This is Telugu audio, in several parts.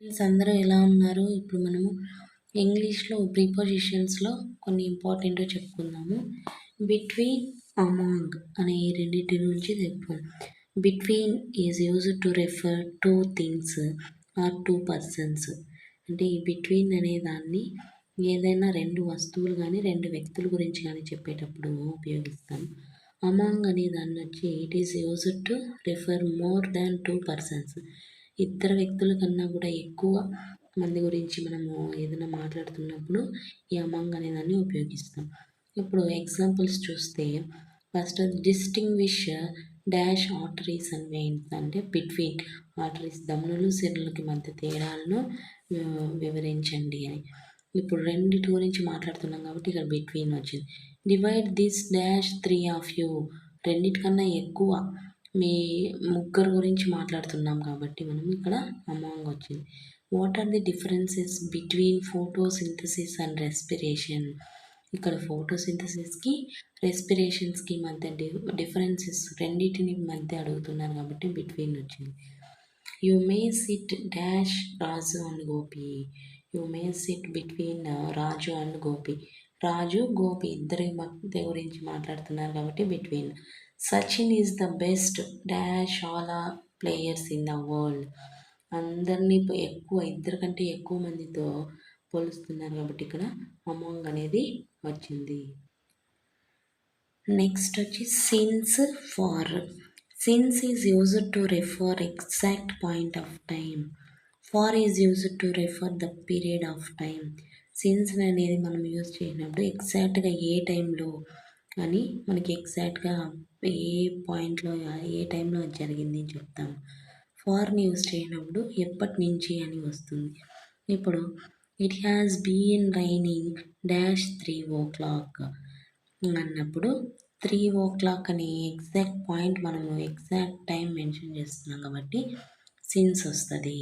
ఫ్రెండ్స్ అందరూ ఎలా ఉన్నారు? ఇప్పుడు మనము ఇంగ్లీష్‌లో ప్రిపోజిషన్స్‌లో కొన్ని ఇంపార్టెంట్‌వి చెప్పుకుందాము. బిట్వీన్, అమాంగ్ అనే ఈ రెండిటి గురించి చెప్పుకుందాం. Between is used to refer two things or two persons. అంటే ఈ బిట్వీన్ అనే దాన్ని ఏదైనా రెండు వస్తువులు కానీ రెండు వ్యక్తుల గురించి కానీ చెప్పేటప్పుడు ఉపయోగిస్తాం. అమాంగ్ అనే దాన్ని వచ్చి it is used to refer more than two persons. ఇద్దరు వ్యక్తుల కన్నా కూడా ఎక్కువ మంది గురించి మనము ఏదైనా మాట్లాడుతున్నప్పుడు ఈ అమాంగ్ అనే దాన్ని ఉపయోగిస్తాం. ఇప్పుడు ఎగ్జాంపుల్స్ చూస్తే first distinguish dash arteries and veins అంటే బిట్వీన్ ఆర్టరీస్ ధమనులు సిరలకి మధ్య తేడాలను వివరించండి అని. ఇప్పుడు రెండిటి గురించి మాట్లాడుతున్నాం కాబట్టి ఇక్కడ బిట్వీన్ వచ్చింది. Divide this dash 3 of you రెండిటికన్నా ఎక్కువ మీ ముగ్గురు గురించి మాట్లాడుతున్నాం కాబట్టి మనం ఇక్కడ అమాంగ్ వచ్చింది. What are the differences between photosynthesis and respiration? ఇక్కడ ఫోటోసింథసిస్కి రెస్పిరేషన్స్కి మధ్య డిఫరెన్సెస్ రెండింటిని మధ్య అడుగుతున్నారు కాబట్టి బిట్వీన్ వచ్చింది. You may sit dash Raju and Gopi. You may sit between Raju and Gopi. Raju Gopi ఇద్దరి మధ్య గురించి మాట్లాడుతున్నారు కాబట్టి between. Sachin is the best dash all players in the world. అందరినీ ఎక్కువ ఇద్దరు కంటే ఎక్కువ మందితో పోలుస్తున్నారు కాబట్టి ఇక్కడ అమాంగ్ అనేది వచ్చింది. నెక్స్ట్ వచ్చి since for. Since is used to refer exact point of time. For is used to refer the period of time. Since అనేది మనం యూజ్ చేసినప్పుడు ఎగ్జాక్ట్గా ఏ టైంలో అని మనకి ఎగ్జాక్ట్గా ఏ పాయింట్లో ఏ టైంలో జరిగింది అని చెప్తాం. ఫార్ని యూజ్ చేయనప్పుడు ఎప్పటి నుంచి అని వస్తుంది. ఇప్పుడు it has been raining dash 3 o'clock అన్నప్పుడు 3 o'clock అనే ఎగ్జాక్ట్ పాయింట్ మనము ఎగ్జాక్ట్ టైం మెన్షన్ చేస్తున్నాం కాబట్టి సిన్స్ వస్తుంది.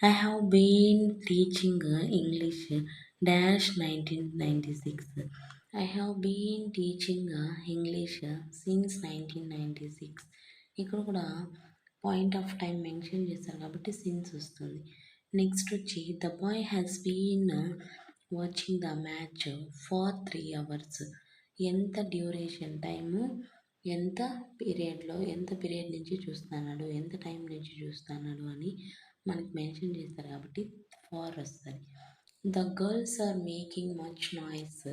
I have been teaching English dash 1996. I have been teaching English since 1996. ఇక్కడ కూడా పాయింట్ ఆఫ్ టైం మెన్షన్ చేస్తారు కాబట్టి సిన్స్ వస్తుంది. నెక్స్ట్ వచ్చి the boy has been watching the match for 3 hours. ఎంత డ్యూరేషన్ టైము ఎంత పీరియడ్ నుంచి చూస్తున్నాడు ఎంత టైం నుంచి చూస్తున్నాడు అని మనకి మెన్షన్ చేస్తారు కాబట్టి ఫార్ వస్తుంది. The girls are making much noise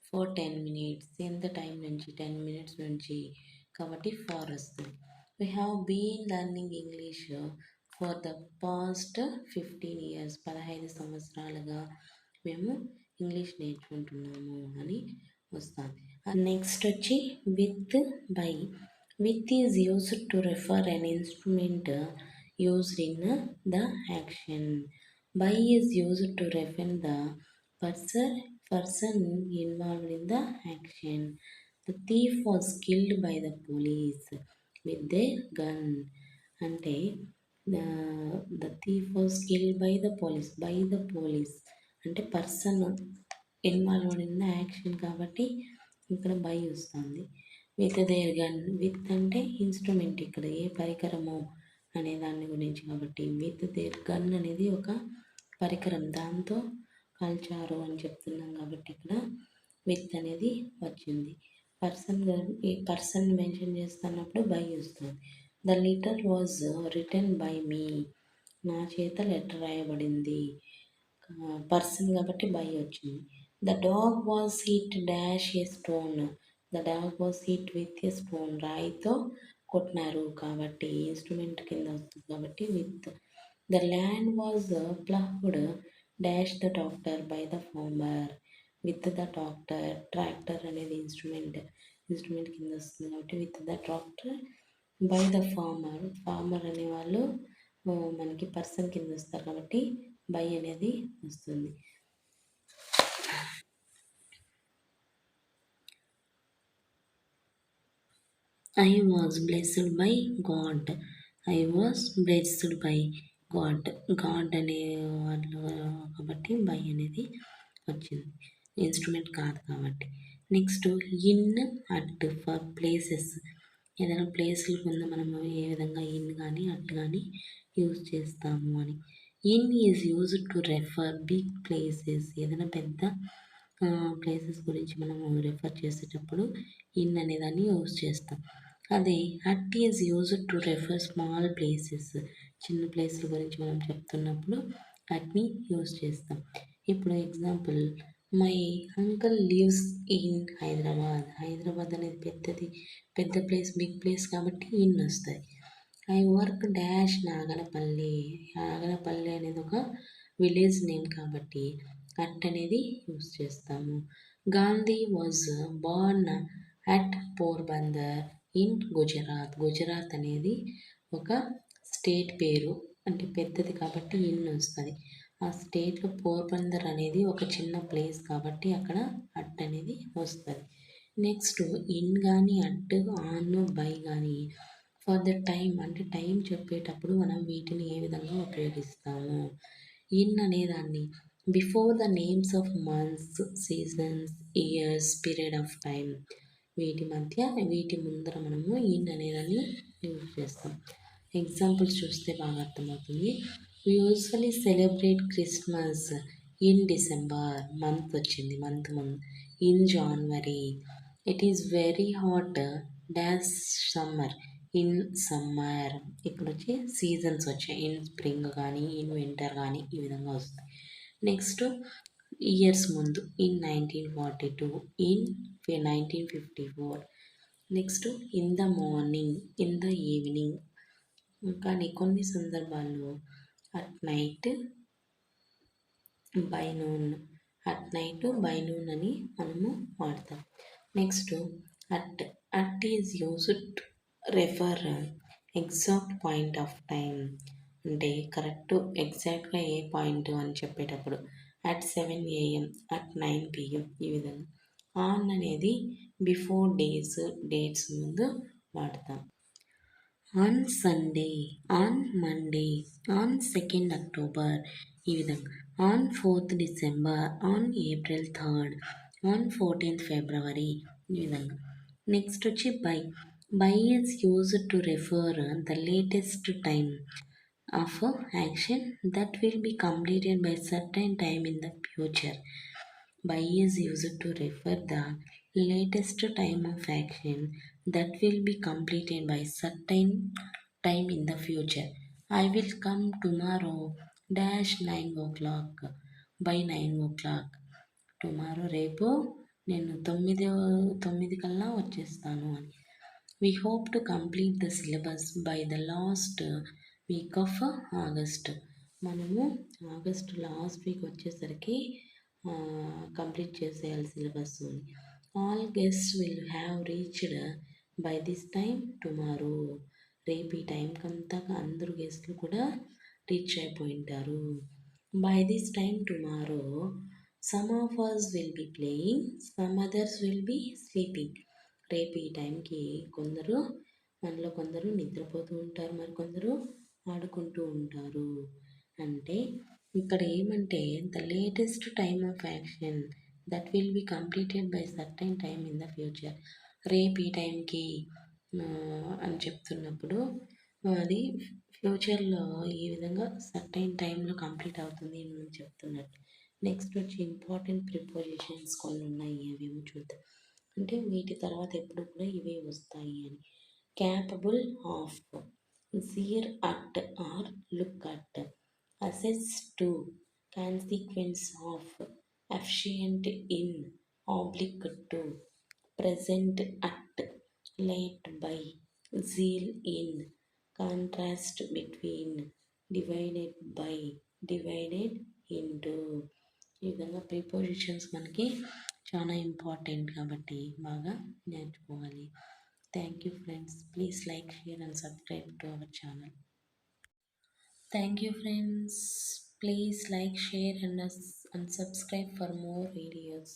for 10 minutes. ఎంత టైం నుంచి 10 minutes నుంచి కాబట్టి ఫార్ వస్తుంది. We have been learning English for the past 15 years. 15 సంవత్సరాలుగా మేము ఇంగ్లీష్ నేర్చుకుంటున్నాము అని వస్తుంది. నెక్స్ట్ వచ్చి with by. With is used to refer an instrument used in the action. By is used to refer the person involved in the action. The thief was killed by the police with their gun. అంటే the thief was killed by the police. By the police అంటే person involved in the action కాబట్టి ఇక్కడ బై వస్తుంది. With their gun. విత్ అంటే ఇన్స్ట్రుమెంట్ ఇక్కడ ఏ పరికరము అనే దాని గురించి కాబట్టి విత్ దేర్ గన్ అనేది ఒక పరికరం దాంతో కాల్చారు అని చెప్తున్నాం కాబట్టి ఇక్కడ విత్ అనేది వచ్చింది. ఈ పర్సన్ మెన్షన్ చేస్తున్నప్పుడు బై వస్తుంది. The letter was return by me. నా చేత లెటర్ రాయబడింది. పర్సన్ కాబట్టి బై వచ్చింది. The dog was hit dash a stone. The dog was hit with a stone. రాయితో కొట్టినారు కాబట్టి ఇన్స్ట్రుమెంట్ కింద వస్తుంది కాబట్టి with. The land was ploughed dash the tractor by the farmer. With the tractor. Tractor అనేది ఇన్స్ట్రుమెంట్ కింద వస్తుంది కాబట్టి with the tractor by the farmer. Farmer అనేవాళ్ళు మనకి పర్సన్ కింద వస్తారు కాబట్టి బై అనేది వస్తుంది. I was blessed by God. I was blessed by God. God అనే వాళ్ళు కాబట్టి బై అనేది వచ్చింది. ఇన్స్ట్రుమెంట్ కాదు కాబట్టి. Next in at for places. ఏదైనా ప్లేస్ల కింద మనము ఏ విధంగా ఇన్ కానీ అట్ కానీ యూజ్ చేస్తాము అని. In is used to refer big places. ఏదైనా పెద్ద ప్లేసెస్ గురించి మనము రెఫర్ చేసేటప్పుడు ఇన్ అనేదాన్ని యూజ్ చేస్తాం. అదే at is used to refer small places. చిన్న ప్లేస్ల గురించి మనం చెప్తున్నప్పుడు అట్ని యూజ్ చేస్తాం. ఇప్పుడు example, my uncle lives in Hyderabad. Hyderabad అనేది పెద్ద ప్లేస్, బిగ్ ప్లేస్ కాబట్టి ఇన్ వస్తాయి. I work dash Nagalapalli. Nagalapalli అనేది ఒక విలేజ్ నేమ్ కాబట్టి అట్ అనేది యూస్ చేస్తాము. Gandhi was Born at Porbandar in Gujarat. Gujarat అనేది ఒక స్టేట్ పేరు, అంటే పెద్దది కాబట్టి ఇన్ వస్తుంది. ఆ స్టేట్లో పోర్బందర్ అనేది ఒక చిన్న ప్లేస్ కాబట్టి అక్కడ అట్ అనేది వస్తుంది. నెక్స్ట్ ఇన్ కానీ అట్, ఆన్, బై కానీ ఫర్ ద టైం అంటే టైం చెప్పేటప్పుడు మనం వీటిని ఏ విధంగా ఉపయోగిస్తాము. ఇన్ అనేదాన్ని before the names of months, seasons, years, period of time, వీటి ముందర మనము ఇన్ అనేదాన్ని యూజ్ చేస్తాం. ఎగ్జాంపుల్స్ చూస్తే బాగా అర్థమవుతుంది. We usually celebrate Christmas in December. Month వచ్చింది, month in January. It is very hot dash summer in summer. ఇక్కడ వచ్చి సీజన్స్ వచ్చాయి, ఇన్ స్ప్రింగ్ కానీ ఇన్ వింటర్ కానీ ఈ విధంగా వస్తాయి. నెక్స్ట్ ఇయర్స్ ముందు in 1942, in 1954. Next in the morning, in the evening. కానీ కొన్ని సందర్భాల్లో at night, by noon. At night, by noon అని మనము వాడతాం. Next at is used refer exact point of time. అంటే కరెక్ట్ ఎగ్జాక్ట్గా ఏ పాయింట్ అని చెప్పేటప్పుడు అట్ 7 AM, అట్ 9 PM ఈ విధంగా. ఆన్ అనేది బిఫోర్ డేట్స్ ముందు వాడతాం. On Sunday, on Monday, on 2nd October ఈ విధంగా. On 4th December, on April 3rd, on 14th February ఈ విధంగా. నెక్స్ట్ వచ్చి by is used to refer the latest time of action that will be completed by certain time in the future. By is used to refer the latest time of action that will be completed by certain time in the future. I will come tomorrow dash 9 o'clock, by 9 o'clock. Tomorrow రేపు నేను 9 కల్లా వచ్చేస్తాను అని. We hope to complete the syllabus by the last week of August. మనము ఆగస్ట్ లాస్ట్ వీక్ వచ్చేసరికి కంప్లీట్ చేసేయాలి syllabus. All guests will have reached by this time tomorrow. రేపు ఈ టైంకంతా అందరూ గెస్ట్లు కూడా రీచ్ అయిపోయింటారు. By this time tomorrow some of us will be playing, some others will be sleeping. రేపు ఈ టైంకి మనలో కొందరు నిద్రపోతూ ఉంటారు, మరి కొందరు ఆడుకుంటూ ఉంటారు. అంటే ఇక్కడ ఏమంటే the latest time of action that will be completed by certain time in the future. రేపు ఈ టైంకి అని చెప్తున్నప్పుడు అది ఫ్యూచర్లో ఈ విధంగా సర్టైన్ టైంలో కంప్లీట్ అవుతుంది అని మనం చెప్తున్నట్టు. నెక్స్ట్ వచ్చి ఇంపార్టెంట్ ప్రిపోజిషన్స్ కొన్ని ఉన్నాయి, అవేమో చూద్దాం. అంటే వీటి తర్వాత ఎప్పుడు కూడా ఇవే వస్తాయి అని. Capable of, seer at or look at, assess to, consequence of, efficient in, oblique to, present at, late by, zeal in, contrast between, divided by, divided into. ఈ విధంగా ప్రిపోజిషన్స్ మనకి చాలా ఇంపార్టెంట్ కాబట్టి బాగా నేర్చుకోవాలి. Thank you friends. Please like, share and subscribe to our channel. Thank you friends. Please like, share and subscribe for more videos.